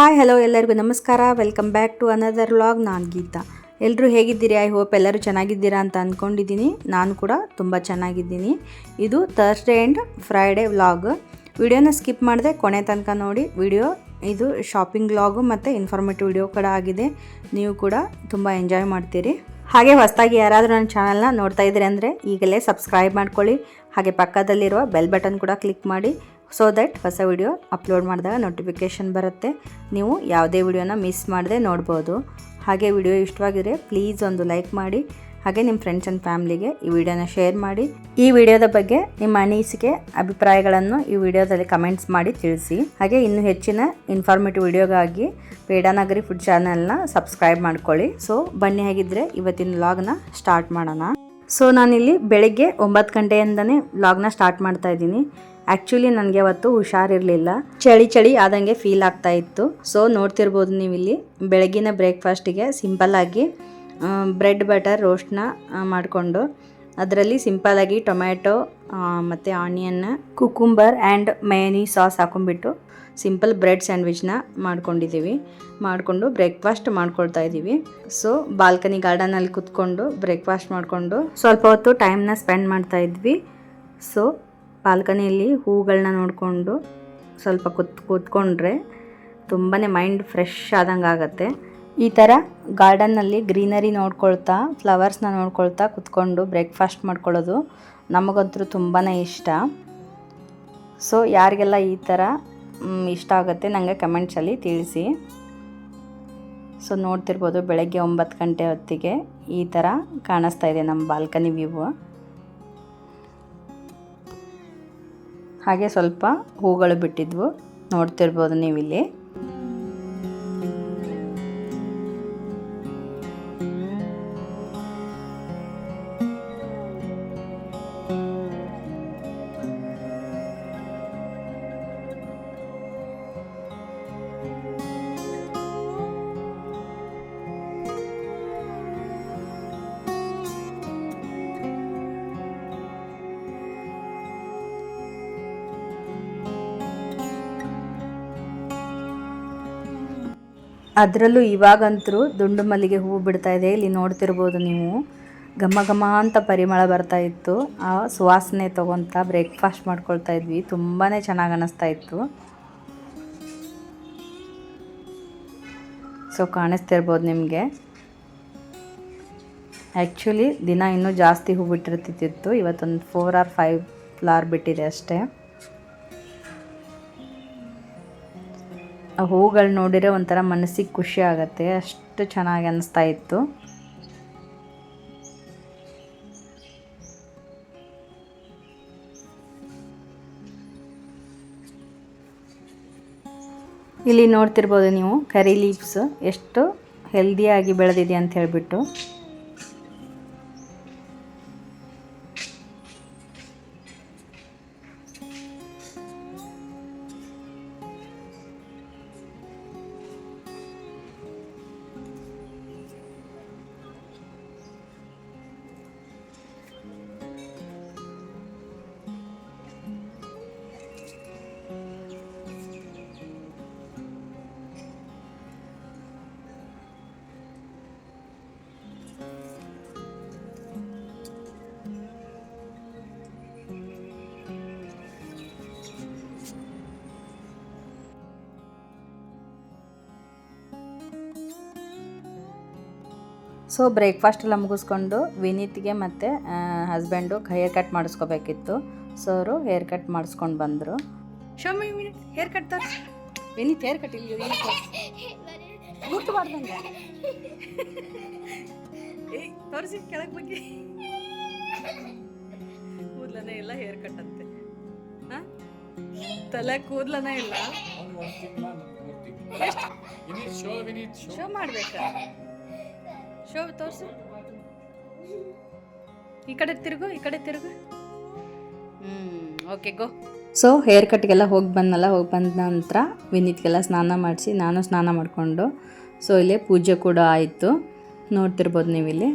Hi hello ಎಲ್ಲರಿಗೂ ನಮಸ್ಕಾರ. Welcome back to another vlog. ನಾನು ಗೀತಾ. ಎಲ್ಲರೂ ಹೇಗಿದ್ದೀರಿ? ಐ ಹೋಪ್ ಎಲ್ಲರೂ ಚೆನ್ನಾಗಿದ್ದೀರಾ ಅಂತ ಅಂದ್ಕೊಂಡಿದ್ದೀನಿ. ನಾನು ಕೂಡ ತುಂಬ ಚೆನ್ನಾಗಿದ್ದೀನಿ. ಇದು ಥರ್ಸ್ಡೇ ಆ್ಯಂಡ್ ಫ್ರೈಡೇ ವ್ಲಾಗ್. ವಿಡಿಯೋನ ಸ್ಕಿಪ್ ಮಾಡಿದೆ ಕೊನೆ ತನಕ ನೋಡಿ. ಇದು ಶಾಪಿಂಗ್ ವ್ಲಾಗು ಮತ್ತು ಇನ್ಫಾರ್ಮೇಟಿವ್ ವಿಡಿಯೋ ಕೂಡ ಆಗಿದೆ. ನೀವು ಕೂಡ ತುಂಬ ಎಂಜಾಯ್ ಮಾಡ್ತೀರಿ. ಹಾಗೆ ಹೊಸದಾಗಿ ಯಾರಾದರೂ ನನ್ನ ಚಾನಲ್ನ ನೋಡ್ತಾ ಇದ್ದೀರಿ ಅಂದರೆ ಈಗಲೇ ಸಬ್ಸ್ಕ್ರೈಬ್ ಮಾಡ್ಕೊಳ್ಳಿ. ಹಾಗೆ ಪಕ್ಕದಲ್ಲಿರುವ ಬೆಲ್ ಬಟನ್ ಕೂಡ ಕ್ಲಿಕ್ ಮಾಡಿ, ಸೊ ದಟ್ ಹೊಸ ವಿಡಿಯೋ ಅಪ್ಲೋಡ್ ಮಾಡಿದಾಗ ನೋಟಿಫಿಕೇಷನ್ ಬರುತ್ತೆ. ನೀವು ಯಾವುದೇ ವಿಡಿಯೋನ ಮಿಸ್ ಮಾಡದೆ ನೋಡ್ಬೋದು. ಹಾಗೆ ವಿಡಿಯೋ ಇಷ್ಟವಾಗಿದ್ರೆ ಪ್ಲೀಸ್ ಒಂದು ಲೈಕ್ ಮಾಡಿ. ಹಾಗೆ ನಿಮ್ಮ ಫ್ರೆಂಡ್ಸ್ ಆ್ಯಂಡ್ ಫ್ಯಾಮ್ಲಿಗೆ ಈ ವಿಡಿಯೋನ ಶೇರ್ ಮಾಡಿ. ಈ ವಿಡಿಯೋದ ಬಗ್ಗೆ ನಿಮ್ಮ ಅನಿಸಿಕೆ ಅಭಿಪ್ರಾಯಗಳನ್ನು ಈ ವಿಡಿಯೋದಲ್ಲಿ ಕಮೆಂಟ್ಸ್ ಮಾಡಿ ತಿಳಿಸಿ. ಹಾಗೆ ಇನ್ನೂ ಹೆಚ್ಚಿನ ಇನ್ಫಾರ್ಮೇಟಿವ್ ವಿಡಿಯೋಗಾಗಿ ಪೇಡಾನಗರಿ ಫುಡ್ ಚಾನಲ್ನ ಸಬ್ಸ್ಕ್ರೈಬ್ ಮಾಡ್ಕೊಳ್ಳಿ. ಸೊ ಬನ್ನಿ, ಹಾಗಿದ್ರೆ ಇವತ್ತಿನ ವ್ಲಾಗ್ನ ಸ್ಟಾರ್ಟ್ ಮಾಡೋಣ. ಸೊ ನಾನಿಲ್ಲಿ ಬೆಳಗ್ಗೆ 9 ಗಂಟೆಯಿಂದನೇ ವ್ಲಾಗ್ನ ಸ್ಟಾರ್ಟ್ ಮಾಡ್ತಾ ಇದ್ದೀನಿ. ಆ್ಯಕ್ಚುಲಿ ನನಗೆ ಅವತ್ತು ಹುಷಾರಿರಲಿಲ್ಲ, ಚಳಿ ಆದಂಗೆ ಫೀಲ್ ಆಗ್ತಾ ಇತ್ತು. ಸೊ ನೋಡ್ತಿರ್ಬೋದು ನೀವಿಲ್ಲಿ ಬೆಳಗಿನ ಬ್ರೇಕ್ಫಾಸ್ಟಿಗೆ ಸಿಂಪಲ್ಲಾಗಿ ಬ್ರೆಡ್ ಬಟರ್ ರೋಸ್ಟ್ನ ಮಾಡಿಕೊಂಡು ಅದರಲ್ಲಿ ಸಿಂಪಲ್ಲಾಗಿ ಟೊಮ್ಯಾಟೊ ಮತ್ತು ಆನಿಯನ್ನ, ಕುಕುಂಬರ್ ಆ್ಯಂಡ್ ಮಯೋನಿ ಸಾಸ್ ಹಾಕೊಂಡ್ಬಿಟ್ಟು ಸಿಂಪಲ್ ಬ್ರೆಡ್ ಸ್ಯಾಂಡ್ವಿಚ್ನ ಮಾಡಿಕೊಂಡು ಬ್ರೇಕ್ಫಾಸ್ಟ್ ಮಾಡ್ಕೊಳ್ತಾ ಇದ್ದೀವಿ. ಸೊ ಬಾಲ್ಕನಿ ಗಾರ್ಡನಲ್ಲಿ ಕೂತ್ಕೊಂಡು ಬ್ರೇಕ್ಫಾಸ್ಟ್ ಮಾಡಿಕೊಂಡು ಸ್ವಲ್ಪ ಹೊತ್ತು ಟೈಮ್ನ ಸ್ಪೆಂಡ್ ಮಾಡ್ತಾ ಇದ್ವಿ. ಸೊ ಬಾಲ್ಕನಿಯಲ್ಲಿ ಹೂಗಳನ್ನ ನೋಡಿಕೊಂಡು ಸ್ವಲ್ಪ ಕೂತ್ಕೊಂಡ್ರೆ ತುಂಬಾ ಮೈಂಡ್ ಫ್ರೆಶ್ ಆದಂಗೆ ಆಗುತ್ತೆ. ಈ ಥರ ಗಾರ್ಡನ್ನಲ್ಲಿ ಗ್ರೀನರಿ ನೋಡ್ಕೊಳ್ತಾ, ಫ್ಲವರ್ಸ್ನ ನೋಡ್ಕೊಳ್ತಾ ಕೂತ್ಕೊಂಡು ಬ್ರೇಕ್ಫಾಸ್ಟ್ ಮಾಡ್ಕೊಳ್ಳೋದು ನಮಗಂತೂ ತುಂಬಾ ಇಷ್ಟ. ಸೊ ಯಾರಿಗೆಲ್ಲ ಈ ಥರ ಇಷ್ಟ ಆಗುತ್ತೆ ನನಗೆ ಕಮೆಂಟ್ಸಲ್ಲಿ ತಿಳಿಸಿ. ಸೊ ನೋಡ್ತಿರ್ಬೋದು ಬೆಳಗ್ಗೆ 9 ಗಂಟೆ ಹೊತ್ತಿಗೆ ಈ ಥರ ಕಾಣಿಸ್ತಾ ಇದೆ ನಮ್ಮ ಬಾಲ್ಕನಿ ವ್ಯೂ. ಹಾಗೆ ಸ್ವಲ್ಪ ಹೂಗಳು ಬಿಟ್ಟಿದ್ವು, ನೋಡ್ತಿರ್ಬೋದು ನೀವಿಲ್ಲಿ. ಅದರಲ್ಲೂ ಇವಾಗಂತೂ ದುಂಡು ಮಲ್ಲಿಗೆ ಹೂವು ಬಿಡ್ತಾ ಇದೆ. ಇಲ್ಲಿ ನೋಡ್ತಿರ್ಬೋದು ನೀವು, ಘಮ ಘಮ ಅಂತ ಪರಿಮಳ ಬರ್ತಾ ಇತ್ತು. ಆ ಸುವಾಸನೆ ತೊಗೊತ ಬ್ರೇಕ್ಫಾಸ್ಟ್ ಮಾಡ್ಕೊಳ್ತಾ ಇದ್ವಿ. ತುಂಬಾ ಚೆನ್ನಾಗಿ ಅನ್ನಿಸ್ತಾ ಇತ್ತು. ಸೊ ಕಾಣಿಸ್ತಿರ್ಬೋದು ನಿಮಗೆ. ಆ್ಯಕ್ಚುಲಿ ದಿನ ಇನ್ನೂ ಜಾಸ್ತಿ ಹೂ ಬಿಟ್ಟಿರ್ತಿತ್ತು. ಇವತ್ತೊಂದು 4 or 5 ಫ್ಲವರ್ ಬಿಟ್ಟಿದೆ ಅಷ್ಟೇ. ಆ ಹೂಗಳು ನೋಡಿದರೆ ಒಂಥರ ಮನಸ್ಸಿಗೆ ಖುಷಿ ಆಗುತ್ತೆ, ಅಷ್ಟು ಚೆನ್ನಾಗಿ ಅನ್ನಿಸ್ತಾ ಇತ್ತು. ಇಲ್ಲಿ ನೋಡ್ತಿರ್ಬೋದು ನೀವು ಕರಿ ಲೀವ್ಸ್ ಎಷ್ಟು ಹೆಲ್ದಿಯಾಗಿ ಬೆಳೆದಿದೆ ಅಂತ ಹೇಳಿಬಿಟ್ಟು. ಸೊ ಬ್ರೇಕ್ಫಾಸ್ಟ್ ಎಲ್ಲ ಮುಗಿಸ್ಕೊಂಡು ವಿನೀತ್ಗೆ ಮತ್ತು ಹಸ್ಬೆಂಡು ಹೇರ್ ಕಟ್ ಮಾಡಿಸ್ಕೋಬೇಕಿತ್ತು. ಸೊ ಅವರು ಹೇರ್ ಕಟ್ ಮಾಡಿಸ್ಕೊಂಡು ಬಂದರು. ಶೋಮಿ ಹೇರ್ ಕಟ್ ತೋರಿಸಿ. ವಿನೀತ್ ಹೇರ್ ಕಟ್ ಇಲ್ಲಿ ಮುಟ್ಟಬಾರ್ದಂಗೆ ತೋರಿಸಿ. ಕೆಳಗೆ ಬಗ್ಗೆ ಕೂದಲನೇ ಇಲ್ಲ, ಹೇರ್ ಕಟ್ ಅಂತೆ. ಹಾಂ, ತಲೆ ಕೂದಲನೇ ಇಲ್ಲ. ಶೋ ಮಾಡಬೇಕಾ? ಶೋ ತೋರಿಸು. ಈ ಕಡೆ ತಿರುಗು. Okay go. ಸೊ ಹೇರ್ ಕಟ್ಗೆಲ್ಲ ಹೋಗಿ ಬಂದ ನಂತರ ವಿನೀತ್ಗೆಲ್ಲ ಸ್ನಾನ ಮಾಡಿಸಿ ನಾನು ಸ್ನಾನ ಮಾಡಿಕೊಂಡು, ಸೊ ಇಲ್ಲಿ ಪೂಜೆ ಕೂಡ ಆಯಿತು. ನೋಡ್ತಿರ್ಬೋದು ನೀವಿಲ್ಲಿ.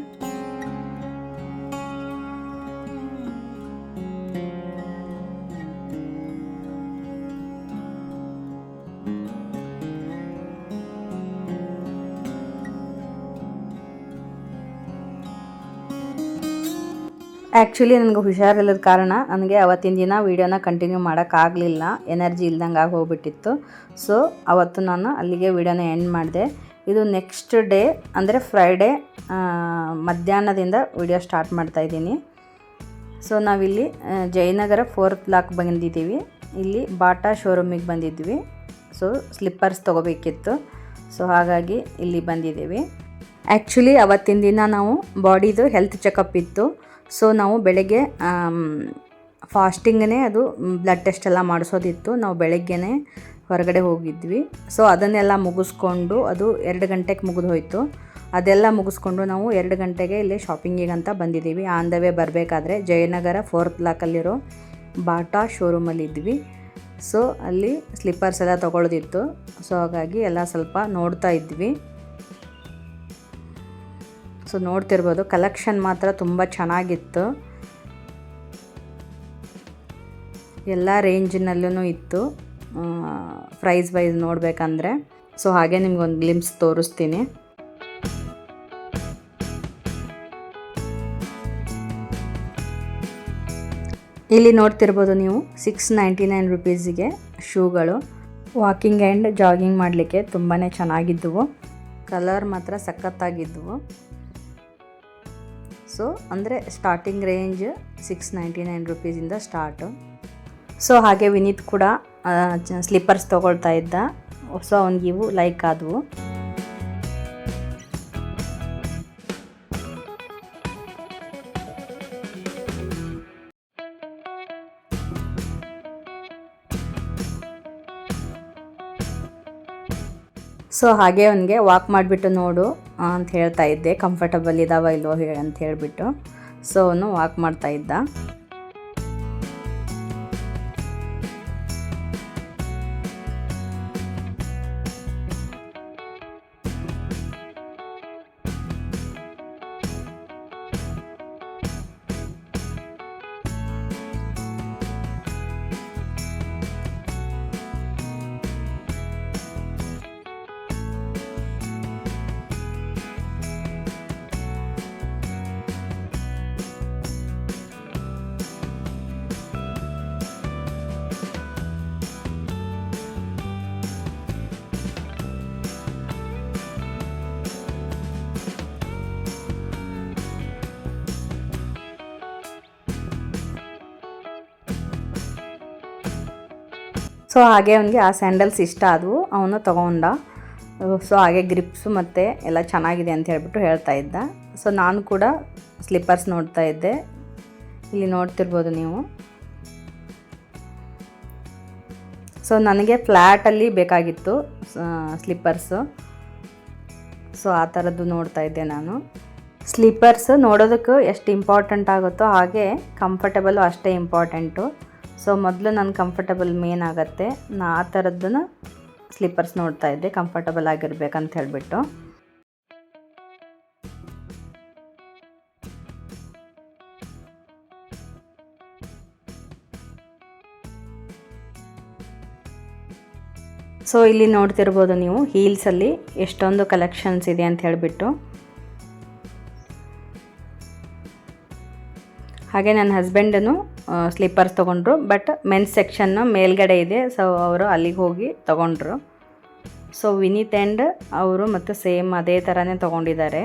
ಆ್ಯಕ್ಚುಲಿ ನನಗೆ ಹುಷಾರಿಲ್ಲದ ಕಾರಣ ನನಗೆ ಅವತ್ತಿನ ದಿನ ವೀಡಿಯೋನ ಕಂಟಿನ್ಯೂ ಮಾಡೋಕ್ಕಾಗಲಿಲ್ಲ, ಎನರ್ಜಿ ಇಲ್ದಂಗೆ ಆಗಿ ಹೋಗ್ಬಿಟ್ಟಿತ್ತು. ಸೊ ಅವತ್ತು ನಾನು ಅಲ್ಲಿಗೆ ವೀಡಿಯೋನ ಎಂಡ್ ಮಾಡಿದೆ. ಇದು ನೆಕ್ಸ್ಟ್ ಡೇ ಅಂದರೆ ಫ್ರೈಡೇ ಮಧ್ಯಾಹ್ನದಿಂದ ವೀಡಿಯೋ ಸ್ಟಾರ್ಟ್ ಮಾಡ್ತಾಯಿದ್ದೀನಿ. ಸೊ ನಾವಿಲ್ಲಿ ಜಯನಗರ 4th ಬ್ಲಾಕ್ ಬಂದಿದ್ದೀವಿ. ಇಲ್ಲಿ ಬಾಟಾ ಶೋರೂಮಿಗೆ ಬಂದಿದ್ವಿ. So slippers ತೊಗೋಬೇಕಿತ್ತು. ಸೊ ಹಾಗಾಗಿ ಇಲ್ಲಿ ಬಂದಿದ್ದೀವಿ. ಆ್ಯಕ್ಚುಲಿ ಅವತ್ತಿನ ದಿನ ನಾವು ಬಾಡಿದು ಹೆಲ್ತ್ ಚೆಕಪ್ ಇತ್ತು. ಸೊ ನಾವು ಬೆಳಗ್ಗೆ ಫಾಸ್ಟಿಂಗೇ ಅದು ಬ್ಲಡ್ ಟೆಸ್ಟ್ ಎಲ್ಲ ಮಾಡಿಸೋದಿತ್ತು. ನಾವು ಬೆಳಗ್ಗೆನೇ ಹೊರಗಡೆ ಹೋಗಿದ್ವಿ. ಸೊ ಅದನ್ನೆಲ್ಲ ಮುಗಿಸ್ಕೊಂಡು ಅದು 2 ಗಂಟೆಗೆ ಮುಗಿದು ಹೋಯಿತು. ಅದೆಲ್ಲ ಮುಗಿಸ್ಕೊಂಡು ನಾವು 2 ಗಂಟೆಗೆ ಇಲ್ಲಿ ಶಾಪಿಂಗಿಗಂತ ಬಂದಿದ್ದೀವಿ. ಆನ್ ದ ವೇ ಬರಬೇಕಾದ್ರೆ ಜಯನಗರ 4th ಬ್ಲಾಕಲ್ಲಿರೋ ಬಾಟಾ ಶೋರೂಮಲ್ಲಿದ್ವಿ. ಸೊ ಅಲ್ಲಿ ಸ್ಲಿಪ್ಪರ್ಸ್ ಎಲ್ಲ ತೊಗೊಳ್ಳೋದಿತ್ತು. ಸೊ ಹಾಗಾಗಿ ಎಲ್ಲ ಸ್ವಲ್ಪ ನೋಡ್ತಾ ಇದ್ವಿ. ಸೊ ನೋಡ್ತಿರ್ಬೋದು, ಕಲೆಕ್ಷನ್ ಮಾತ್ರ ತುಂಬ ಚೆನ್ನಾಗಿತ್ತು. ಎಲ್ಲ ರೇಂಜಿನಲ್ಲೂ ಇತ್ತು ಪ್ರೈಸ್ ವೈಸ್ ನೋಡಬೇಕಂದ್ರೆ. ಸೊ ಹಾಗೆ ನಿಮ್ಗೊಂದು ಗ್ಲಿಮ್ಸ್ ತೋರಿಸ್ತೀನಿ. ಇಲ್ಲಿ ನೋಡ್ತಿರ್ಬೋದು ನೀವು 699 ರುಪೀಸಿಗೆ ಶೂಗಳು. ವಾಕಿಂಗ್ ಆ್ಯಂಡ್ ಜಾಗಿಂಗ್ ಮಾಡಲಿಕ್ಕೆ ತುಂಬಾ ಚೆನ್ನಾಗಿದ್ದವು. ಕಲರ್ ಮಾತ್ರ ಸಖತ್ತಾಗಿದ್ದವು. ಸೊ ಅಂದರೆ ಸ್ಟಾರ್ಟಿಂಗ್ ರೇಂಜ್ 699 ರುಪೀಸಿಂದ ಸ್ಟಾರ್ಟು. ಸೊ ಹಾಗೆ ವಿನೀತ್ ಕೂಡ ಸ್ಲಿಪ್ಪರ್ಸ್ ತೊಗೊಳ್ತಾ ಇದ್ದ. ಸೊ ಅವನಿಗಿವು ಲೈಕ್ ಆದವು. ಸೊ ಹಾಗೆ ಅವನಿಗೆ ವಾಕ್ ಮಾಡಿಬಿಟ್ಟು ನೋಡು ಅಂತ ಹೇಳ್ತಾ ಇದ್ದೆ, ಕಂಫರ್ಟಬಲ್ ಇದಾವ ಇಲ್ವೋ ಅಂತ ಹೇಳಿಬಿಟ್ಟು. ಸೊ ಅವನು ವಾಕ್ ಮಾಡ್ತಾ ಇದ್ದ. ಸೊ ಹಾಗೆ ಅವನಿಗೆ ಆ ಸ್ಯಾಂಡಲ್ಸ್ ಇಷ್ಟ ಆದವು, ಅವನು ತೊಗೊಂಡ. ಸೊ ಹಾಗೆ ಗ್ರಿಪ್ಸು ಮತ್ತು ಎಲ್ಲ ಚೆನ್ನಾಗಿದೆ ಅಂತ ಹೇಳ್ಬಿಟ್ಟು ಹೇಳ್ತಾ ಇದ್ದ. ಸೊ ನಾನು ಕೂಡ ಸ್ಲಿಪ್ಪರ್ಸ್ ನೋಡ್ತಾ ಇದ್ದೆ. ಇಲ್ಲಿ ನೋಡ್ತಿರ್ಬೋದು ನೀವು. ಸೊ ನನಗೆ ಫ್ಲ್ಯಾಟಲ್ಲಿ ಬೇಕಾಗಿತ್ತು ಸ್ಲಿಪ್ಪರ್ಸು. ಸೊ ಆ ಥರದ್ದು ನೋಡ್ತಾ ಇದ್ದೆ ನಾನು. ಸ್ಲಿಪ್ಪರ್ಸ್ ನೋಡೋದಕ್ಕೂ ಎಷ್ಟು ಇಂಪಾರ್ಟೆಂಟ್ ಆಗುತ್ತೋ ಹಾಗೆ ಕಂಫರ್ಟಬಲು ಅಷ್ಟೇ ಇಂಪಾರ್ಟೆಂಟು. ಸೊ ಮೊದಲು ನಾನು ಕಂಫರ್ಟಬಲ್ ಮೇನ್ ಆಗುತ್ತೆ. ನಾ ಆ ಥರದ್ದನ್ನು ಸ್ಲಿಪ್ಪರ್ಸ್ ನೋಡ್ತಾ ಇದ್ದೆ, ಕಂಫರ್ಟಬಲ್ ಆಗಿರ್ಬೇಕಂತ ಹೇಳಿಬಿಟ್ಟು. ಸೊ ಇಲ್ಲಿ ನೋಡ್ತಿರ್ಬೋದು ನೀವು, ಹೀಲ್ಸಲ್ಲಿ ಎಷ್ಟೊಂದು ಕಲೆಕ್ಷನ್ಸ್ ಇದೆ ಅಂತ ಹೇಳಿಬಿಟ್ಟು. ಹಾಗೆ ನನ್ನ ಹಸ್ಬೆಂಡನು ಸ್ಲಿಪ್ಪರ್ಸ್ ತೊಗೊಂಡ್ರು. ಬಟ್ ಮೆನ್ಸ್ ಸೆಕ್ಷನ್ನು ಮೇಲ್ಗಡೆ ಇದೆ. ಸೊ ಅವರು ಅಲ್ಲಿಗೆ ಹೋಗಿ ತೊಗೊಂಡ್ರು. ಸೊ ವಿನೀತ್ ಆ್ಯಂಡ್ ಅವರು ಮತ್ತು ಸೇಮ್ ಅದೇ ಥರನೇ ತೊಗೊಂಡಿದ್ದಾರೆ.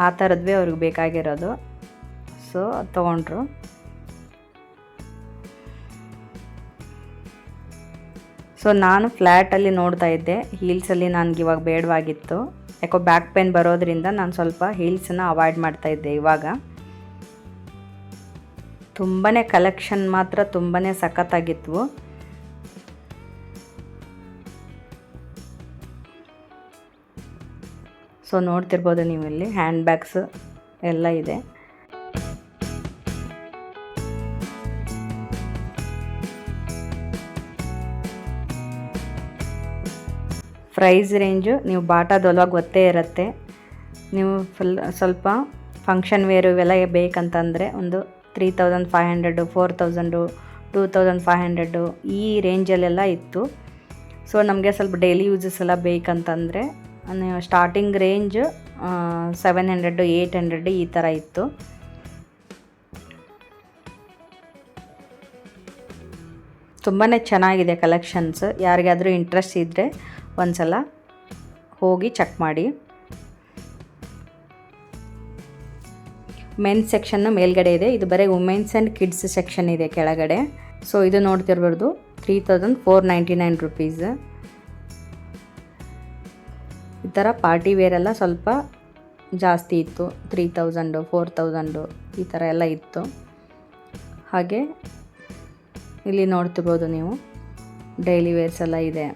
ಆ ಥರದ್ವೇ ಅವ್ರಿಗೆ ಬೇಕಾಗಿರೋದು. ಸೊ ಅದು ತೊಗೊಂಡ್ರು. ಸೊ ನಾನು ಫ್ಲ್ಯಾಟಲ್ಲಿ ನೋಡ್ತಾ ಇದ್ದೆ. ಹೀಲ್ಸಲ್ಲಿ ನನಗೆ ಇವಾಗ ಬೇಡವಾಗಿತ್ತು. ಯಾಕೋ ಬ್ಯಾಕ್ ಪೇನ್ ಬರೋದ್ರಿಂದ ನಾನು ಸ್ವಲ್ಪ ಹೀಲ್ಸನ್ನು ಅವಾಯ್ಡ್ ಮಾಡ್ತಾಯಿದ್ದೆ. ಇವಾಗ ತುಂಬಾ ಕಲೆಕ್ಷನ್ ಮಾತ್ರ ತುಂಬಾ ಸಖತ್ತಾಗಿತ್ತು. ಸೊ ನೋಡ್ತಿರ್ಬೋದು ನೀವು, ಇಲ್ಲಿ ಹ್ಯಾಂಡ್ ಬ್ಯಾಗ್ಸ್ ಎಲ್ಲ ಇದೆ. ಪ್ರೈಸ್ ರೇಂಜು ನೀವು ಬಾಟಾದೊಳಗೆ ಗೊತ್ತೇ ಇರುತ್ತೆ. ನೀವು ಸ್ವಲ್ಪ ಫಂಕ್ಷನ್ ವೇರು ಇವೆಲ್ಲ ಬೇಕಂತಂದರೆ ಒಂದು 3500, 4000, 2500 ಈ ರೇಂಜಲ್ಲೆಲ್ಲ ಇತ್ತು. ಸೊ ನಮಗೆ ಸ್ವಲ್ಪ ಡೈಲಿ ಯೂಸಸ್ ಎಲ್ಲ ಬೇಕಂತಂದರೆ ಸ್ಟಾರ್ಟಿಂಗ್ ರೇಂಜ್ 700, 800 ಈ ಥರ ಇತ್ತು. ತುಂಬಾ ಚೆನ್ನಾಗಿದೆ ಕಲೆಕ್ಷನ್ಸ್. ಯಾರಿಗಾದರೂ ಇಂಟ್ರೆಸ್ಟ್ ಇದ್ದರೆ ಒಂದು ಸಲ ಹೋಗಿ ಚೆಕ್ ಮಾಡಿ. ಮೆನ್ಸ್ ಸೆಕ್ಷನ್ನು ಮೇಲ್ಗಡೆ ಇದೆ, ಇದು ಬರೀ ವುಮೆನ್ಸ್ ಆ್ಯಂಡ್ ಕಿಡ್ಸ್ ಸೆಕ್ಷನ್ ಇದೆ ಕೆಳಗಡೆ. ಸೊ ಇದು ನೋಡ್ತಿರ್ಬೋದು 3499 ರುಪೀಸ್. ಈ ಥರ ಪಾರ್ಟಿ ವೇರೆಲ್ಲ ಸ್ವಲ್ಪ ಜಾಸ್ತಿ ಇತ್ತು, 3000 4000 ಈ ಥರ ಎಲ್ಲ ಇತ್ತು. ಹಾಗೆ ಇಲ್ಲಿ ನೋಡ್ತಿರ್ಬೋದು ನೀವು ಡೈಲಿ ವೇರ್ಸ್ ಎಲ್ಲ ಇದೆ.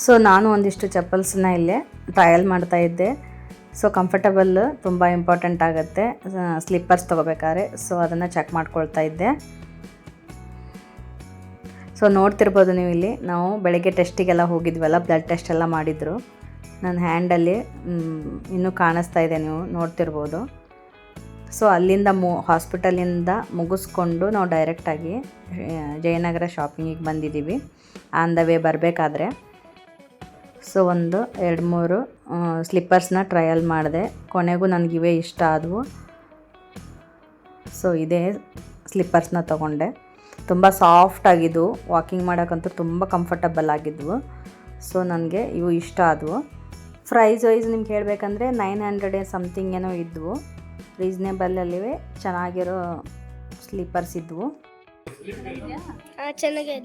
ಸೊ ನಾನು ಒಂದಿಷ್ಟು ಚಪ್ಪಲ್ಸನ್ನ ಇಲ್ಲೇ ಟ್ರಯಲ್ ಮಾಡ್ತಾಯಿದ್ದೆ. ಸೊ ಕಂಫರ್ಟಬಲ್ ತುಂಬ ಇಂಪಾರ್ಟೆಂಟ್ ಆಗುತ್ತೆ ಸ್ಲಿಪ್ಪರ್ಸ್ ತೊಗೋಬೇಕಾದ್ರೆ. ಸೊ ಅದನ್ನು ಚೆಕ್ ಮಾಡ್ಕೊಳ್ತಾ ಇದ್ದೆ. ಸೊ ನೋಡ್ತಿರ್ಬೋದು ನೀವು ಇಲ್ಲಿ ನಾವು ಬೆಳಗ್ಗೆ ಟೆಸ್ಟಿಗೆಲ್ಲ ಹೋಗಿದ್ವಲ್ಲ, ಬ್ಲಡ್ ಟೆಸ್ಟ್ ಎಲ್ಲ ಮಾಡಿದರು. ನನ್ನ ಹ್ಯಾಂಡಲ್ಲಿ ಇನ್ನೂ ಕಾಣಿಸ್ತಾ ಇದೆ, ನೀವು ನೋಡ್ತಿರ್ಬೋದು. ಸೊ ಅಲ್ಲಿಂದ ಹಾಸ್ಪಿಟಲಿಂದ ಮುಗಿಸ್ಕೊಂಡು ನಾವು ಡೈರೆಕ್ಟಾಗಿ ಜಯನಗರ ಶಾಪಿಂಗಿಗೆ ಬಂದಿದ್ದೀವಿ. ಆನ್ ದ ವೇ ಬರಬೇಕಾದ್ರೆ ಸೊ 1-2-3 ಸ್ಲಿಪ್ಪರ್ಸ್ನ ಟ್ರಯಲ್ ಮಾಡಿದೆ. ಕೊನೆಗೂ ನನಗಿವೇ ಇಷ್ಟ ಆದವು. ಸೊ ಇದೇ ಸ್ಲಿಪ್ಪರ್ಸ್ನ ತೊಗೊಂಡೆ. ತುಂಬ ಸಾಫ್ಟ್ ಆಗಿದ್ವು, ವಾಕಿಂಗ್ ಮಾಡೋಕ್ಕಂತೂ ತುಂಬ ಕಂಫರ್ಟಬಲ್ ಆಗಿದ್ವು. ಸೊ ನನಗೆ ಇವು ಇಷ್ಟ ಆದವು. ಪ್ರೈಸ್ ವೈಸ್ ನಿಮ್ಗೆ ಹೇಳಬೇಕಂದ್ರೆ 900 ಸಮಥಿಂಗ್ ಏನೋ ಇದ್ವು. ರೀಸ್ನೇಬಲಲ್ಲಿವೆ, ಚೆನ್ನಾಗಿರೋ ಸ್ಲಿಪ್ಪರ್ಸ್ ಇದ್ವು. ಚೆನ್ನಾಗಿದೆ.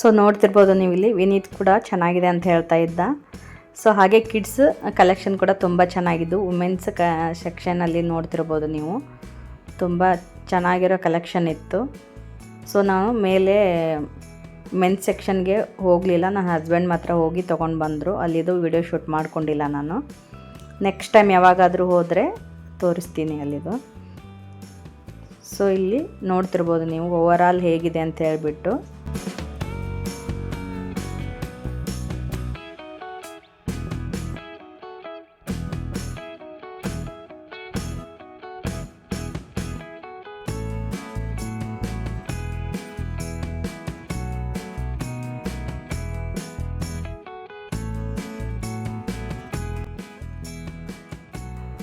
ಸೊ ನೋಡ್ತಿರ್ಬೋದು ನೀವು ಇಲ್ಲಿ ವಿನೀತ್ ಕೂಡ ಚೆನ್ನಾಗಿದೆ ಅಂತ ಹೇಳ್ತಾ ಇದ್ದ. ಸೊ ಹಾಗೆ ಕಿಡ್ಸ್ ಕಲೆಕ್ಷನ್ ಕೂಡ ತುಂಬ ಚೆನ್ನಾಗಿದ್ದು. ವುಮೆನ್ಸ್ ಸೆಕ್ಷನಲ್ಲಿ ನೋಡ್ತಿರ್ಬೋದು ನೀವು, ತುಂಬ ಚೆನ್ನಾಗಿರೋ ಕಲೆಕ್ಷನ್ ಇತ್ತು. ಸೊ ನಾನು ಮೇಲೆ ಮೆನ್ಸ್ ಸೆಕ್ಷನ್ಗೆ ಹೋಗಲಿಲ್ಲ, ನನ್ನ ಹಸ್ಬೆಂಡ್ ಮಾತ್ರ ಹೋಗಿ ತೊಗೊಂಡು ಬಂದರು. ಅಲ್ಲಿದು ವಿಡಿಯೋ ಶೂಟ್ ಮಾಡ್ಕೊಂಡಿಲ್ಲ ನಾನು. ನೆಕ್ಸ್ಟ್ ಟೈಮ್ ಯಾವಾಗಾದರೂ ಹೋದರೆ ತೋರಿಸ್ತೀನಿ ಅಲ್ಲಿದು. ಸೊ ಇಲ್ಲಿ ನೋಡ್ತಿರ್ಬೋದು ನೀವು ಓವರಾಲ್ ಹೇಗಿದೆ ಅಂತ ಹೇಳ್ಬಿಟ್ಟು.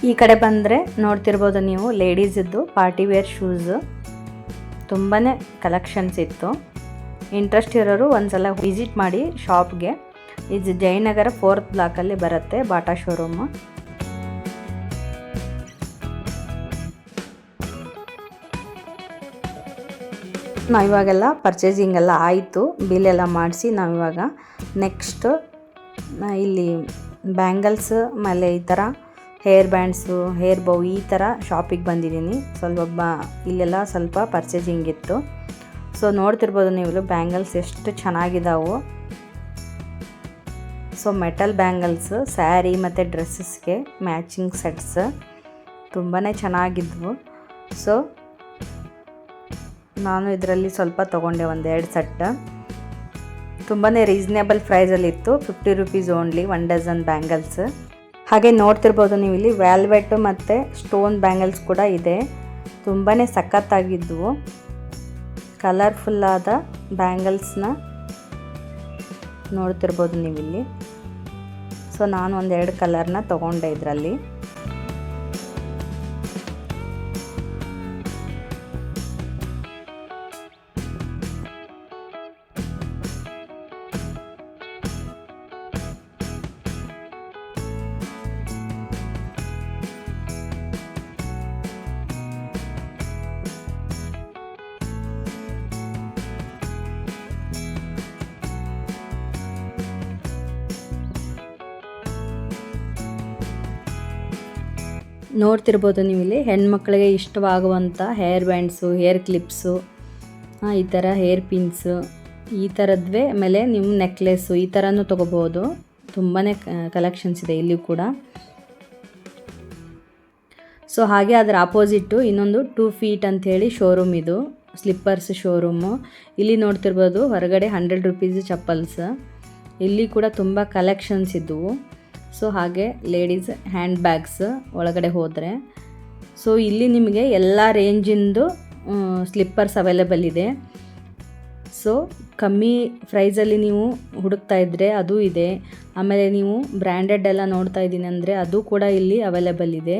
ಈ ಕಡೆ ಬಂದರೆ ನೋಡ್ತಿರ್ಬೋದು ನೀವು ಲೇಡೀಸಿದ್ದು ಪಾರ್ಟಿ ವೇರ್ ಶೂಸು ತುಂಬಾ ಕಲೆಕ್ಷನ್ಸ್ ಇತ್ತು. ಇಂಟ್ರೆಸ್ಟ್ ಇರೋರು ಒಂದು ಸಲ ವಿಸಿಟ್ ಮಾಡಿ ಶಾಪ್ಗೆ. ಇದು ಜಯನಗರ 4th ಬ್ಲಾಕಲ್ಲಿ ಬರುತ್ತೆ ಬಾಟಾ ಶೋರೂಮು. ನಾವಿವಾಗೆಲ್ಲ ಪರ್ಚೇಸಿಂಗ್ ಎಲ್ಲ ಆಯಿತು, ಬಿಲ್ ಎಲ್ಲ ಮಾಡಿಸಿ ನಾವಿವಾಗ ನೆಕ್ಸ್ಟ್ ಇಲ್ಲಿ ಬ್ಯಾಂಗಲ್ಸ್ ಆಮೇಲೆ ಈ ಥರ ಹೇರ್ ಬ್ಯಾಂಡ್ಸು, ಹೇರ್ ಬೌ ಈ ಥರ ಶಾಪಿಗೆ ಬಂದಿದ್ದೀನಿ. ಇಲ್ಲೆಲ್ಲ ಸ್ವಲ್ಪ ಪರ್ಚೇಸಿಂಗ್ ಇತ್ತು. ಸೊ ನೋಡ್ತಿರ್ಬೋದು ನೀವು ಬ್ಯಾಂಗಲ್ಸ್ ಎಷ್ಟು ಚೆನ್ನಾಗಿದ್ದಾವೆ. ಸೊ ಮೆಟಲ್ ಬ್ಯಾಂಗಲ್ಸ್ ಸ್ಯಾರಿ ಮತ್ತು ಡ್ರೆಸ್ಸಸ್ಗೆ ಮ್ಯಾಚಿಂಗ್ ಸೆಟ್ಸ್ ತುಂಬಾ ಚೆನ್ನಾಗಿದ್ವು. ಸೊ ನಾನು ಇದರಲ್ಲಿ ಸ್ವಲ್ಪ ತೊಗೊಂಡೆ, 1-2 ಸೆಟ್. ತುಂಬಾ ರೀಸನೇಬಲ್ ಪ್ರೈಸಲ್ಲಿತ್ತು, 50 ರುಪೀಸ್ ಓನ್ಲಿ 1 ಡಜನ್ ಬ್ಯಾಂಗಲ್ಸ್. ಹಾಗೆ ನೋಡ್ತಿರ್ಬೋದು ನೀವು ಇಲ್ಲಿ ವ್ಯಾಲ್ವೆಟ್ ಮತ್ತು ಸ್ಟೋನ್ ಬ್ಯಾಂಗಲ್ಸ್ ಕೂಡ ಇದೆ. ತುಂಬಾ ಸಖತ್ತಾಗಿದ್ವು, ಕಲರ್ಫುಲ್ಲಾದ ಬ್ಯಾಂಗಲ್ಸ್ನ ನೋಡ್ತಿರ್ಬೋದು ನೀವಿಲ್ಲಿ. ಸೊ ನಾನು 1-2 ಕಲರ್ನ ತೊಗೊಂಡೆ ಇದರಲ್ಲಿ. ನೋಡ್ತಿರ್ಬೋದು ನೀವು ಇಲ್ಲಿ ಹೆಣ್ಮಕ್ಳಿಗೆ ಇಷ್ಟವಾಗುವಂಥ ಹೇರ್ ಬ್ಯಾಂಡ್ಸು, ಹೇರ್ ಕ್ಲಿಪ್ಸು, ಈ ಥರ ಹೇರ್ ಪಿನ್ಸು ಈ ಥರದ್ವೇ. ಆಮೇಲೆ ನಿಮ್ಮ ನೆಕ್ಲೆಸ್ಸು ಈ ಥರನೂ ತೊಗೋಬೋದು. ತುಂಬಾ ಕಲೆಕ್ಷನ್ಸ್ ಇದೆ ಇಲ್ಲಿ ಕೂಡ. ಸೊ ಹಾಗೆ ಅದರ ಆಪೋಸಿಟ್ಟು ಇನ್ನೊಂದು 2 ಫೀಟ್ ಅಂಥೇಳಿ ಶೋರೂಮ್ ಇದು, ಸ್ಲಿಪ್ಪರ್ಸ್ ಶೋರೂಮು. ಇಲ್ಲಿ ನೋಡ್ತಿರ್ಬೋದು ಹೊರಗಡೆ 100 ರುಪೀಸ್ ಚಪ್ಪಲ್ಸ್. ಇಲ್ಲಿ ಕೂಡ ತುಂಬ ಕಲೆಕ್ಷನ್ಸ್ ಇದ್ದವು. ಸೊ ಹಾಗೆ ಲೇಡೀಸ್ ಹ್ಯಾಂಡ್ ಬ್ಯಾಗ್ಸ್ ಒಳಗಡೆ ಹೋದರೆ, ಸೊ ಇಲ್ಲಿ ನಿಮಗೆ ಎಲ್ಲ ರೇಂಜಿಂದು ಸ್ಲಿಪ್ಪರ್ಸ್ ಅವೈಲೇಬಲ್ ಇದೆ. ಸೊ ಕಮ್ಮಿ ಪ್ರೈಸಲ್ಲಿ ನೀವು ಹುಡುಕ್ತಾ ಇದ್ದರೆ ಅದು ಇದೆ. ಆಮೇಲೆ ನೀವು ಬ್ರ್ಯಾಂಡೆಡ್ ಎಲ್ಲ ನೋಡ್ತಾ ಇದ್ದೀನಿ ಅಂದರೆ ಅದು ಕೂಡ ಇಲ್ಲಿ ಅವೈಲೇಬಲ್ ಇದೆ.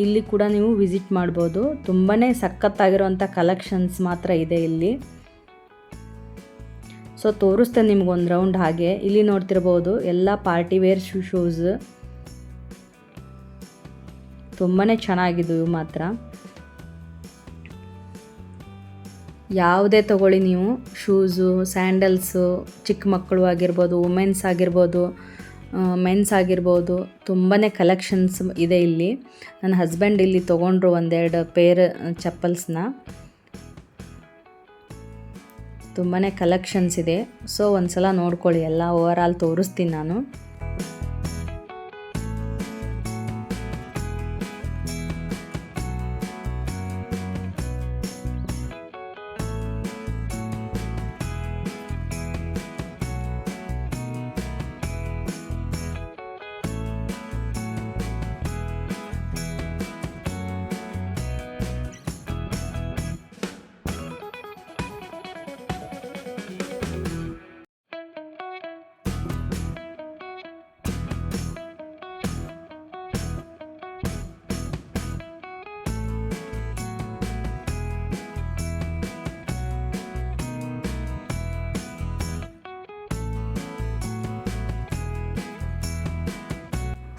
ಇಲ್ಲಿ ಕೂಡ ನೀವು ವಿಸಿಟ್ ಮಾಡ್ಬೋದು. ತುಂಬಾ ಸಖತ್ತಾಗಿರೋಂಥ ಕಲೆಕ್ಷನ್ಸ್ ಮಾತ್ರ ಇದೆ ಇಲ್ಲಿ. ಸೊ ತೋರಿಸ್ತೇನೆ ನಿಮ್ಗೊಂದು ರೌಂಡ್. ಹಾಗೆ ಇಲ್ಲಿ ನೋಡ್ತಿರ್ಬೋದು ಎಲ್ಲ ಪಾರ್ಟಿ ವೇರ್ ಶೂಸ್ ತುಂಬಾ ಚೆನ್ನಾಗಿದ್ದವು ಮಾತ್ರ. ಯಾವುದೇ ತಗೊಳ್ಳಿ ನೀವು, ಶೂಸು, ಸ್ಯಾಂಡಲ್ಸು, ಚಿಕ್ಕ ಮಕ್ಕಳು ಆಗಿರ್ಬೋದು, ವುಮೆನ್ಸ್ ಆಗಿರ್ಬೋದು, ಮೆನ್ಸ್ ಆಗಿರ್ಬೋದು, ತುಂಬಾ ಕಲೆಕ್ಷನ್ಸ್ ಇದೆ ಇಲ್ಲಿ. ನನ್ನ ಹಸ್ಬೆಂಡ್ ಇಲ್ಲಿ ತೊಗೊಂಡ್ರು 1-2 ಪೇರ್ ಚಪ್ಪಲ್ಸ್ನ. ತುಂಬಾ ಕಲೆಕ್ಷನ್ಸ್ ಇದೆ. ಸೊ ಒಂದು ಸಲ ನೋಡ್ಕೊಳ್ಳಿ, ಎಲ್ಲ ಓವರ್ ಆಲ್ ತೋರಿಸ್ತೀನಿ ನಾನು.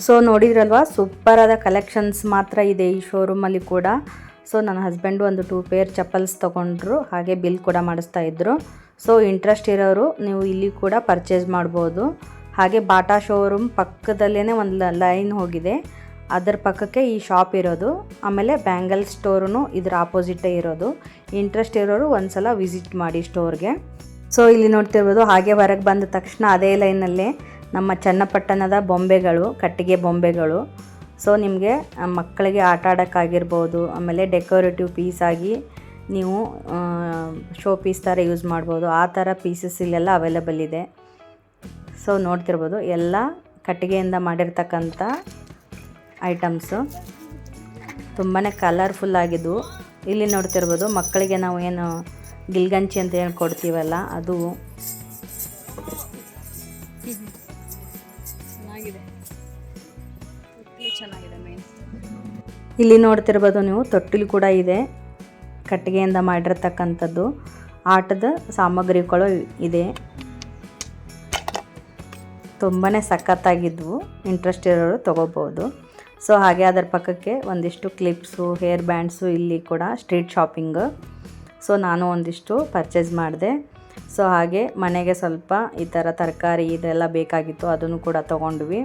ಸೊ ನೋಡಿದ್ರಲ್ವಾ, ಸೂಪರಾದ ಕಲೆಕ್ಷನ್ಸ್ ಮಾತ್ರ ಇದೆ ಈ ಶೋರೂಮಲ್ಲಿ ಕೂಡ. ಸೊ ನನ್ನ ಹಸ್ಬೆಂಡು ಒಂದು 2 ಪೇರ್ ಚಪ್ಪಲ್ಸ್ ತೊಗೊಂಡ್ರು, ಹಾಗೆ ಬಿಲ್ ಕೂಡ ಮಾಡಿಸ್ತಾ ಇದ್ದರು. ಸೊ ಇಂಟ್ರೆಸ್ಟ್ ಇರೋರು ನೀವು ಇಲ್ಲಿ ಕೂಡ ಪರ್ಚೇಸ್ ಮಾಡ್ಬೋದು. ಹಾಗೆ ಬಾಟಾ ಶೋರೂಮ್ ಪಕ್ಕದಲ್ಲೇ ಒಂದು ಲೈನ್ ಹೋಗಿದೆ, ಅದರ ಪಕ್ಕಕ್ಕೆ ಈ ಶಾಪ್ ಇರೋದು. ಆಮೇಲೆ ಬ್ಯಾಂಗಲ್ ಸ್ಟೋರೂ ಇದರ ಆಪೋಸಿಟೇ ಇರೋದು. ಇಂಟ್ರೆಸ್ಟ್ ಇರೋರು ಒಂದು ಸಲ ವಿಸಿಟ್ ಮಾಡಿ ಸ್ಟೋರ್ಗೆ. ಸೊ ಇಲ್ಲಿ ನೋಡ್ತಿರ್ಬೋದು, ಹಾಗೆ ಹೊರಗೆ ಬಂದ ತಕ್ಷಣ ಅದೇ ಲೈನಲ್ಲೇ ನಮ್ಮ ಚನ್ನಪಟ್ಟಣದ ಬೊಂಬೆಗಳು, ಕಟ್ಟಿಗೆ ಬೊಂಬೆಗಳು. ಸೊ ನಿಮಗೆ ಮಕ್ಕಳಿಗೆ ಆಟ ಆಡೋಕ್ಕಾಗಿರ್ಬೋದು, ಆಮೇಲೆ ಡೆಕೋರೇಟಿವ್ ಪೀಸ್ ಆಗಿ ನೀವು ಶೋ ಪೀಸ್ ಥರ ಯೂಸ್ ಮಾಡ್ಬೋದು. ಆ ಥರ ಪೀಸಸ್ ಇಲ್ಲೆಲ್ಲ ಅವೈಲೇಬಲ್ ಇದೆ. ಸೊ ನೋಡ್ತಿರ್ಬೋದು, ಎಲ್ಲ ಕಟ್ಟಿಗೆಯಿಂದ ಮಾಡಿರ್ತಕ್ಕಂಥ ಐಟಮ್ಸು ತುಂಬಾ ಕಲರ್ಫುಲ್ ಆಗಿದ್ವು. ಇಲ್ಲಿ ನೋಡ್ತಿರ್ಬೋದು, ಮಕ್ಕಳಿಗೆ ನಾವು ಏನು ಗಿಲ್ಗಂಚಿ ಅಂತ ಏನು ಕೊಡ್ತೀವಲ್ಲ ಅದು. ಇಲ್ಲಿ ನೋಡ್ತಿರ್ಬೋದು ನೀವು, ತೊಟ್ಟಿಲು ಕೂಡ ಇದೆ, ಕಟ್ಟಿಗೆಯಿಂದ ಮಾಡಿರ್ತಕ್ಕಂಥದ್ದು. ಆಟದ ಸಾಮಗ್ರಿಗಳು ಇದೆ, ತುಂಬಾ ಸಖತ್ತಾಗಿದ್ವು. ಇಂಟ್ರೆಸ್ಟ್ ಇರೋರು ತೊಗೋಬೋದು. ಸೊ ಹಾಗೆ ಅದರ ಪಕ್ಕಕ್ಕೆ ಒಂದಿಷ್ಟು ಕ್ಲಿಪ್ಸು, ಹೇರ್ ಬ್ಯಾಂಡ್ಸು, ಇಲ್ಲಿ ಕೂಡ ಸ್ಟ್ರೀಟ್ ಶಾಪಿಂಗ್. ಸೊ ನಾನು ಒಂದಿಷ್ಟು ಪರ್ಚೇಸ್ ಮಾಡಿದೆ. ಸೊ ಹಾಗೆ ಮನೆಗೆ ಸ್ವಲ್ಪ ಈ ಥರ ತರಕಾರಿ ಇದೆಲ್ಲ ಬೇಕಾಗಿತ್ತು, ಅದನ್ನು ಕೂಡ ತೊಗೊಂಡ್ವಿ.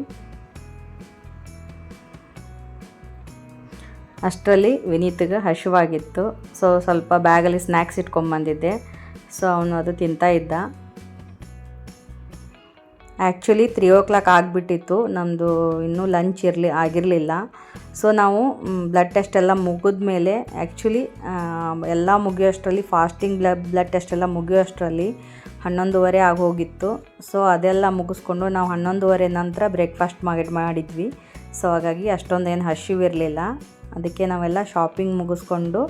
ಅಷ್ಟರಲ್ಲಿ ವಿನೀತ್ಗೆ ಹಸಿವಾಗಿತ್ತು. ಸೊ ಸ್ವಲ್ಪ ಬ್ಯಾಗಲ್ಲಿ ಸ್ನ್ಯಾಕ್ಸ್ ಇಟ್ಕೊಂಬಂದಿದ್ದೆ. ಸೊ ಅವನು ಅದು ತಿಂತಾ ಇದ್ದ. ಆ್ಯಕ್ಚುಲಿ 3 o'clock ಆಗಿಬಿಟ್ಟಿತ್ತು, ನಮ್ಮದು ಇನ್ನೂ ಲಂಚ್ ಆಗಿರಲಿಲ್ಲ. ಸೊ ನಾವು ಬ್ಲಡ್ ಟೆಸ್ಟ್ ಎಲ್ಲ ಮುಗಿದ ಮೇಲೆ, ಆ್ಯಕ್ಚುಲಿ ಎಲ್ಲ ಮುಗಿಯೋಷ್ಟರಲ್ಲಿ, ಫಾಸ್ಟಿಂಗ್ ಬ್ಲಡ್ ಟೆಸ್ಟ್ ಎಲ್ಲ ಮುಗಿಯೋಷ್ಟರಲ್ಲಿ 11:30 ಆಗೋಗಿತ್ತು. ಸೊ ಅದೆಲ್ಲ ಮುಗಿಸ್ಕೊಂಡು ನಾವು 11:30 ನಂತರ ಬ್ರೇಕ್ಫಾಸ್ಟ್ ಮಾಡಿದ್ವಿ. ಸೊ ಹಾಗಾಗಿ ಅಷ್ಟೊಂದೇನು ಹಸಿವಿರಲಿಲ್ಲ. ಅದಕ್ಕೆ ನಾವೆಲ್ಲ ಶಾಪಿಂಗ್ ಮುಗಿಸ್ಕೊಂಡು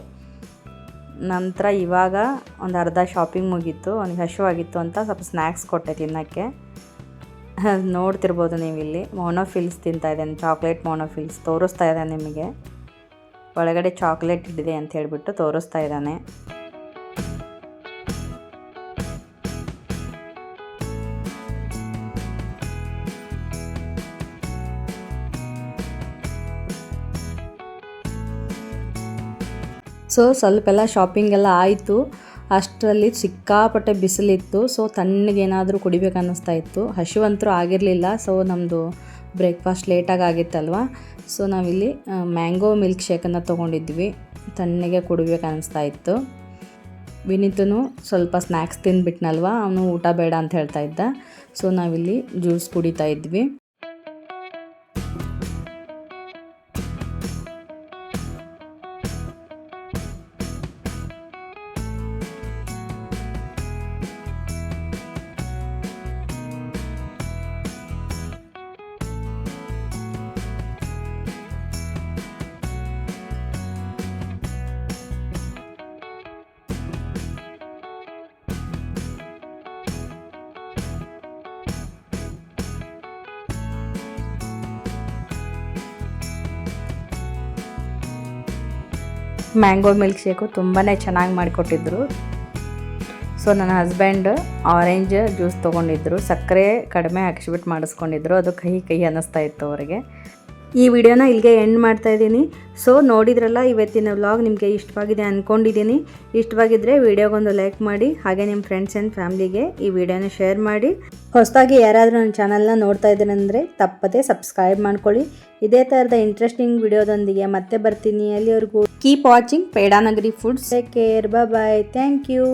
ನಂತರ ಇವಾಗ ಒಂದು ಅರ್ಧ ಶಾಪಿಂಗ್ ಮುಗೀತು. ಅವನಿಗೆ ಹಸಿವಾಗಿತ್ತು ಅಂತ ಸ್ವಲ್ಪ ಸ್ನ್ಯಾಕ್ಸ್ ಕೊಟ್ಟೆ ತಿನ್ನೋಕ್ಕೆ. ನೋಡ್ತಿರ್ಬೋದು ನೀವು, ಇಲ್ಲಿ ಮೊನೋಫಿಲ್ಸ್ ತಿಂತಾ ಇದ್ದಾನೆ, ಚಾಕ್ಲೇಟ್ ಮೊನೋಫಿಲ್ಸ್ ತೋರಿಸ್ತಾ ಇದ್ದಾನೆ ನಿಮಗೆ. ಒಳಗಡೆ ಚಾಕ್ಲೇಟ್ ಇಟ್ಟಿದೆ ಅಂತ ಹೇಳಿಬಿಟ್ಟು ತೋರಿಸ್ತಾ ಇದ್ದಾನೆ. ಸೊ ಸ್ವಲ್ಪೆಲ್ಲ ಶಾಪಿಂಗ್ ಎಲ್ಲ ಆಯಿತು. ಅಷ್ಟರಲ್ಲಿ ಸಿಕ್ಕಾಪಟ್ಟೆ ಬಿಸಿಲಿತ್ತು. ಸೊ ತಣ್ಣಗೇನಾದರೂ ಕುಡಿಬೇಕು ಅನ್ನಿಸ್ತಾ ಇತ್ತು. ಹಸಿವಂತರೂ ಆಗಿರಲಿಲ್ಲ. ಸೊ ನಮ್ಮದು ಬ್ರೇಕ್ಫಾಸ್ಟ್ ಲೇಟಾಗಿ ಆಗಿತ್ತಲ್ವ. ಸೊ ನಾವಿಲ್ಲಿ ಮ್ಯಾಂಗೋ ಮಿಲ್ಕ್ ಶೇಕನ್ನು ತೊಗೊಂಡಿದ್ವಿ. ತಣ್ಣಗೆ ಕುಡಿಬೇಕು ಅನ್ನಿಸ್ತಾ ಇತ್ತು. ವಿನೀತನು ಸ್ವಲ್ಪ ಸ್ನ್ಯಾಕ್ಸ್ ತಿಂದುಬಿಟ್ನಲ್ವ, ಅವನು ಊಟ ಬೇಡ ಅಂತ ಹೇಳ್ತಾ ಇದ್ದ. ಸೊ ನಾವಿಲ್ಲಿ ಜ್ಯೂಸ್ ಕುಡಿತಾ ಇದ್ವಿ. ಮ್ಯಾಂಗೋ ಮಿಲ್ಕ್ ಶೇಕು ತುಂಬಾ ಚೆನ್ನಾಗಿ ಮಾಡಿಕೊಟ್ಟಿದ್ರು. ಸೊ ನನ್ನ ಹಸ್ಬೆಂಡ್ ಆರೆಂಜ್ ಜ್ಯೂಸ್ ತೊಗೊಂಡಿದ್ರು, ಸಕ್ಕರೆ ಕಡಿಮೆ ಹಾಕಿಸ್ಬಿಟ್ಟು ಮಾಡಿಸ್ಕೊಂಡಿದ್ರು. ಅದು ಕಹಿ ಅನ್ನಿಸ್ತಾ ಇತ್ತು ಅವರಿಗೆ. ಈ ವಿಡಿಯೋನ ಇಲ್ಲಿಗೆ ಎಂಡ್ ಮಾಡ್ತಾ ಇದ್ದೀನಿ. ಸೊ ನೋಡಿದ್ರಲ್ಲ, ಇವತ್ತಿನ ವ್ಲಾಗ್ ನಿಮಗೆ ಇಷ್ಟವಾಗಿದೆ ಅಂದ್ಕೊಂಡಿದ್ದೀನಿ. ಇಷ್ಟವಾಗಿದ್ದರೆ ವಿಡಿಯೋಗೊಂದು ಲೈಕ್ ಮಾಡಿ, ಹಾಗೆ ನಿಮ್ಮ ಫ್ರೆಂಡ್ಸ್ ಆ್ಯಂಡ್ ಫ್ಯಾಮ್ಲಿಗೆ ಈ ವಿಡಿಯೋನ ಶೇರ್ ಮಾಡಿ. ಹೊಸದಾಗಿ ಯಾರಾದರೂ ನನ್ನ ಚಾನಲ್ನ ನೋಡ್ತಾ ಇದ್ದೀರಂದರೆ ತಪ್ಪದೇ ಸಬ್ಸ್ಕ್ರೈಬ್ ಮಾಡ್ಕೊಳ್ಳಿ. ಇದೇ ಥರದ ಇಂಟ್ರೆಸ್ಟಿಂಗ್ ವಿಡಿಯೋದೊಂದಿಗೆ ಮತ್ತೆ ಬರ್ತೀನಿ. ಅಲ್ಲಿವರೆಗೂ keep watching Pedanagari foods. Take care, bye, thank you.